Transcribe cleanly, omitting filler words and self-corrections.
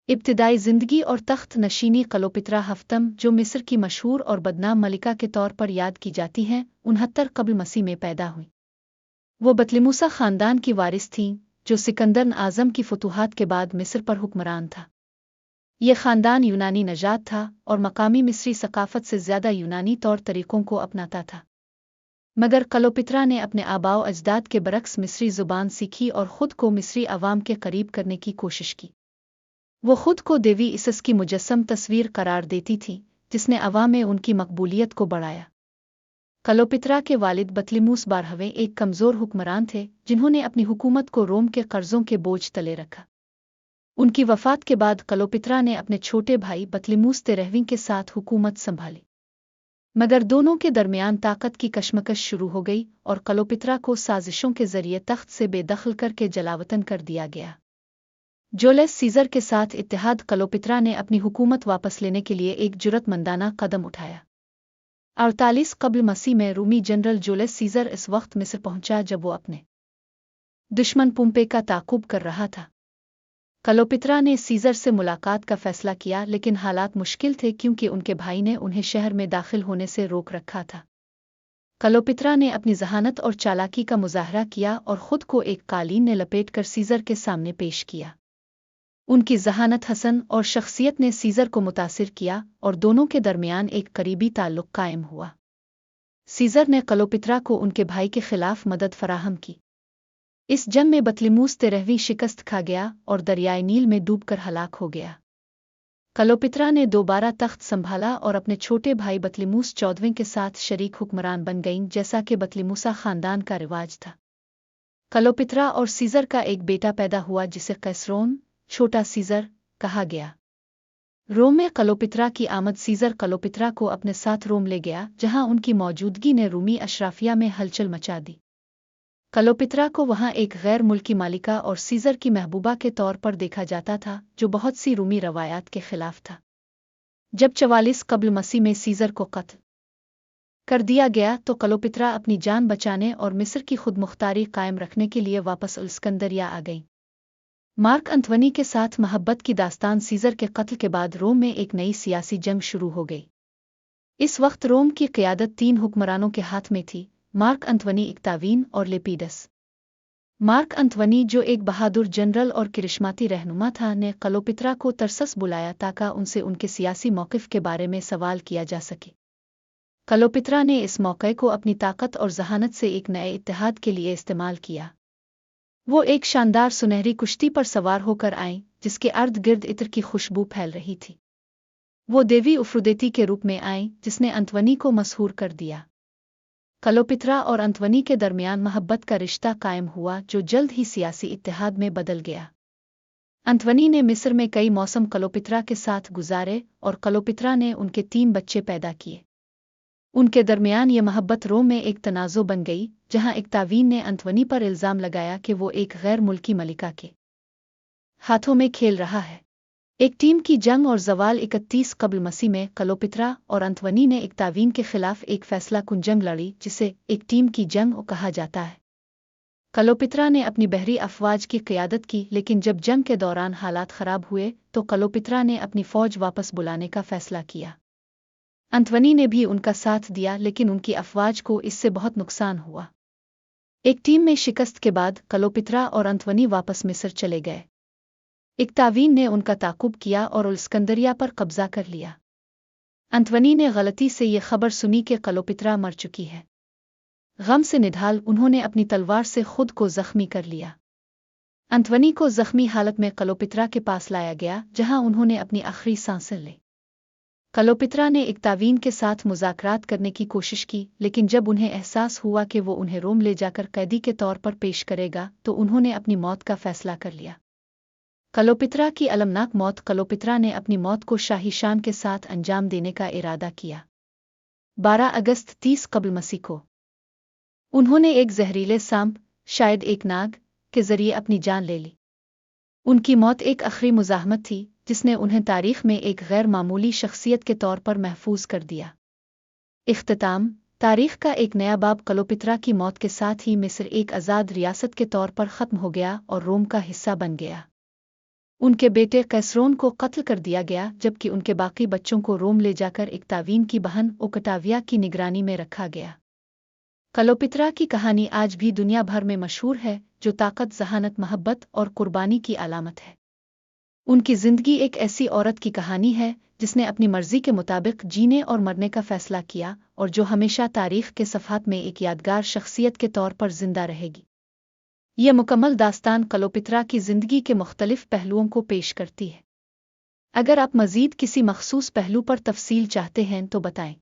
इब्तिदाई ज़िंदगी और तख्त नशीनी क्लोपेत्रा हफ्तम, जो मिस्र की मशहूर और बदनाम मलिका के तौर पर याद की जाती हैं, 69 कब्ल मसीह में पैदा हुई। वो बतलिमूसा ख़ानदान की वारिस थीं, जो सिकंदर आज़म की फतूहात के बाद मिस्र पर हुक्मरान था। ये ख़ानदान यूनानी नजात था और मकामी मिस्री सकाफ़त से ज़्यादा यूनानी तौर तरीक़ों को अपनाता था। मगर क्लोपेत्रा ने अपने आबाओ अजदाद के बरक्स मिस्री ज़ुबान सीखी और ख़ुद को मिस्री अवाम के करीब करने की कोशिश की। वो खुद को देवी इसस की मुजस्सम तस्वीर करार देती थी, जिसने अवाम में उनकी मकबूलियत को बढ़ाया। क्लोपेत्रा के वालिद बतलिमूस 12वें एक कमज़ोर हुक्मरान थे, जिन्होंने अपनी हुकूमत को रोम के कर्ज़ों के बोझ तले रखा। उनकी वफ़ात के बाद क्लोपेत्रा ने अपने छोटे भाई बतलिमूस 13वें के साथ हुकूमत संभाली। मगर दोनों के दरमियान ताकत की कशमकश शुरू हो गई और क्लोपेत्रा को साजिशों के ज़रिए तख्त से बेदखल करके जलावतन कर दिया गया। जूलियस सीज़र के साथ इत्तेहाद क्लोपेत्रा ने अपनी हुकूमत वापस लेने के लिए एक जुर्रतमंदाना कदम उठाया। 48 कब्ल मसीह में रूमी जनरल जूलियस सीज़र इस वक्त मिस्र पहुंचा जब वो अपने दुश्मन पुम्पे का ताक़ुब कर रहा था। क्लोपेत्रा ने सीज़र से मुलाकात का फ़ैसला किया, लेकिन हालात मुश्किल थे क्योंकि उनके भाई ने उन्हें शहर में दाखिल होने से रोक रखा था। क्लोपेत्रा ने अपनी ज़हानत और चालाकी का मुज़ाहरा किया और ख़ुद को एक कालीन में लपेटकर सीज़र के सामने पेश किया। उनकी ज़हानत हसन और शख्सियत ने सीज़र को मुतासिर किया और दोनों के दरमियान एक करीबी ताल्लुक़ कायम हुआ। सीज़र ने क्लोपेत्रा को उनके भाई के ख़िलाफ़ मदद फ़राहम की। इस जंग में बतलिमूस 13वीं शिकस्त खा गया और दरियाए नील में डूबकर हलाक हो गया। क्लोपेत्रा ने दोबारा तख्त संभाला और अपने छोटे भाई बतलिमूस 14वें के साथ शरीक हुक्मरान बन गईं, जैसा कि बतलिमूसा ख़ानदान का रिवाज था। क्लोपेत्रा और सीज़र का एक बेटा पैदा हुआ जिसे कैसरोन, छोटा सीज़र, कहा गया। रोम में क्लोपेत्रा की आमद सीज़र क्लोपेत्रा को अपने साथ रोम ले गया, जहां उनकी मौजूदगी ने रूमी अशराफिया में हलचल मचा दी। क्लोपेत्रा को वहां एक गैर मुल्की मालिका और सीज़र की महबूबा के तौर पर देखा जाता था, जो बहुत सी रूमी रवायात के खिलाफ था। जब 44 कब्ल मसीह में सीज़र को कत्ल कर दिया गया तो क्लोपेत्रा अपनी जान बचाने और मिस्र की खुदमुख्तारी कायम रखने के लिए वापस इस्कंदरिया आ गई। मार्क अंतवनी के साथ महब्बत की दास्तान सीज़र के कत्ल के बाद रोम में एक नई सियासी जंग शुरू हो गई। इस वक्त रोम की क़यादत 3 हुक्मरानों के हाथ में थी: मार्क अंतवनी, इक्तावीन और लेपिडस। मार्क अंतवनी, जो एक बहादुर जनरल और करिश्माती रहनुमा था, ने क्लोपेत्रा को तरसस बुलाया ताकि उनसे उनके सियासी मौक़िफ़ के बारे में सवाल किया जा सके। क्लोपेत्रा ने इस मौके को अपनी ताकत और ज़हानत से एक नए इत्तेहाद के लिए इस्तेमाल किया। वो एक शानदार सुनहरी कुश्ती पर सवार होकर आईं, जिसके अर्द गिर्द इत्र की खुशबू फैल रही थी। वो देवी अफ्रोदिती के रूप में आईं, जिसने अंतवनी को मशहूर कर दिया। क्लोपेत्रा और अंतवनी के दरमियान महब्बत का रिश्ता कायम हुआ, जो जल्द ही सियासी इत्तेहाद में बदल गया। अंतवनी ने मिस्र में कई मौसम क्लोपेत्रा के साथ गुजारे और क्लोपेत्रा ने उनके 3 बच्चे पैदा किए। उनके दरमियान ये महब्बत रोम में एक तनाज़ो बन गई, जहां इक्तावीन ने अंतवनी पर इल्ज़ाम लगाया कि वो एक गैर मुल्की मलिका के हाथों में खेल रहा है। एक टीम की जंग और ज़वाल 31 कब्ल मसीह में क्लोपेत्रा और अंतवनी ने इक्तावीन के खिलाफ एक फैसला कुन जंग लड़ी, जिसे एक टीम की जंग कहा जाता है। क्लोपेत्रा ने अपनी बहरी अफ़वाज की क़यादत की, लेकिन जब जंग के दौरान हालात ख़राब हुए तो क्लोपेत्रा ने अपनी फ़ौज वापस बुलाने का फ़ैसला किया। अंतवनी ने भी उनका साथ दिया, लेकिन उनकी अफ़वाज को इससे बहुत नुकसान हुआ। एक टीम में शिकस्त के बाद क्लोपेत्रा और अंतवनी वापस मिस्र चले गए। इक्तावीन ने उनका ताक़ुब किया और इस्कंदरिया पर कब्ज़ा कर लिया। अंतवनी ने गलती से ये खबर सुनी कि क्लोपेत्रा मर चुकी है। गम से निढाल उन्होंने अपनी तलवार से खुद को ज़ख्मी कर लिया। अंतवनी को ज़ख्मी हालत में क्लोपेत्रा के पास लाया गया, जहां उन्होंने अपनी आखिरी सांसें ली। क्लोपेत्रा ने इक्तावीन के साथ मुज़ाकरात करने की कोशिश की, लेकिन जब उन्हें एहसास हुआ कि वो उन्हें रोम ले जाकर कैदी के तौर पर पेश करेगा, तो उन्होंने अपनी मौत का फ़ैसला कर लिया। क्लोपेत्रा की अलमनाक मौत। क्लोपेत्रा ने अपनी मौत को शाही शान के साथ अंजाम देने का इरादा किया। 12 अगस्त 30 कब्ल मसीह को उन्होंने एक जहरीले सांप, शायद एक नाग, के ज़रिए अपनी जान ले ली। उनकी मौत एक आखिरी मुज़ाहमत थी, जिसने उन्हें तारीख़ में एक गैर मामूली शख्सियत के तौर पर महफूज कर दिया। इख्तिताम। तारीख़ का एक नया बाब। क्लोपेत्रा की मौत के साथ ही मिस्र एक आज़ाद रियासत के तौर पर ख़त्म हो गया और रोम का हिस्सा बन गया। ان کے بیٹے قیسرون کو قتل کر دیا گیا جبکہ ان کے باقی بچوں کو روم لے جا کر اکتاوین کی بہن اوکٹاویا کی نگرانی میں رکھا گیا۔ کلوپترا کی کہانی آج بھی دنیا بھر میں مشہور ہے، جو طاقت، ذہانت، محبت اور قربانی کی علامت ہے۔ ان کی زندگی ایک ایسی عورت کی کہانی ہے جس نے اپنی مرضی کے مطابق جینے اور مرنے کا فیصلہ کیا، اور جو ہمیشہ تاریخ کے صفحات میں ایک یادگار شخصیت کے طور پر زندہ رہے گی۔ یہ مکمل داستان کلوپترا کی زندگی کے مختلف پہلوؤں کو پیش کرتی ہے۔ اگر آپ مزید کسی مخصوص پہلو پر تفصیل چاہتے ہیں تو بتائیں۔